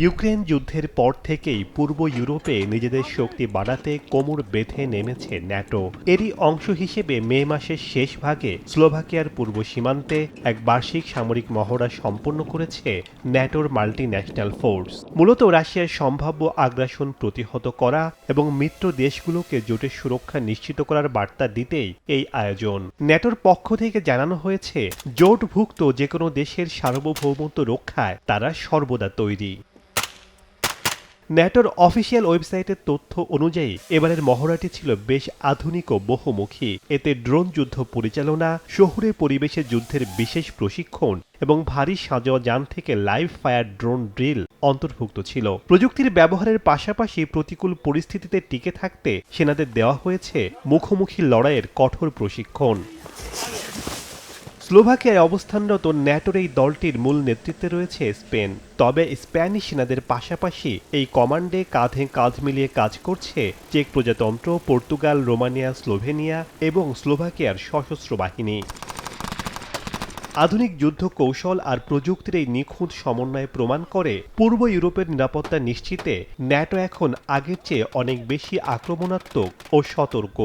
Ukraine যুদ্ধের পর থেকেই পূর্ব ইউরোপে নিজেদের শক্তি বাড়াতে কোমর বেঁধে নেমেছে ন্যাটো। এরই অংশ হিসেবে মে মাসের শেষ ভাগে স্লোভাকিয়ার পূর্ব সীমান্তে এক বার্ষিক সামরিক মহড়া সম্পন্ন করেছে ন্যাটোর মাল্টিন্যাশনাল ফোর্স। মূলত রাশিয়ার সম্ভাব্য আগ্রাসন প্রতিহত করা এবং মিত্র দেশগুলোকে জোটের সুরক্ষা নিশ্চিত করার বার্তা দিতেই এই আয়োজন। ন্যাটোর পক্ষ থেকে জানানো হয়েছে, জোটভুক্ত যে কোনো দেশের সার্বভৌমত্ব রক্ষায় তারা সর্বদা তৈরি। ন্যাটোর অফিসিয়াল ওয়েবসাইটের তথ্য অনুযায়ী এবারের মহড়াটি ছিল বেশ আধুনিক ও বহুমুখী। এতে ড্রোন যুদ্ধ পরিচালনা, শহুরে পরিবেশে যুদ্ধের বিশেষ প্রশিক্ষণ এবং ভারী সাঁজোয়া যান থেকে লাইভ ফায়ার ড্রোন ড্রিল অন্তর্ভুক্ত ছিল। প্রযুক্তির ব্যবহারের পাশাপাশি প্রতিকূল পরিস্থিতিতে টিকে থাকতে সেনাদের দেওয়া হয়েছে মুখোমুখি লড়াইয়ের কঠোর প্রশিক্ষণ। স্লোভাকিয়ায় অবস্থানরত ন্যাটোর এই দলটির মূল নেতৃত্বে রয়েছে স্পেন। তবে স্প্যানিশ সেনাদের পাশাপাশি এই কমান্ডে কাঁধে কাঁধ মিলিয়ে কাজ করছে চেক প্রজাতন্ত্র, পর্তুগাল, রোমানিয়া, স্লোভেনিয়া এবং স্লোভাকিয়ার সশস্ত্র বাহিনী। আধুনিক যুদ্ধ কৌশল আর প্রযুক্তির এই নিখুঁত সমন্বয় প্রমাণ করে পূর্ব ইউরোপের নিরাপত্তা নিশ্চিতে ন্যাটো এখন আগের চেয়ে অনেক বেশি আক্রমণাত্মক ও সতর্ক।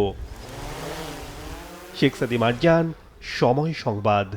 শেখ সাদি মারজান, সময় সংবাদ।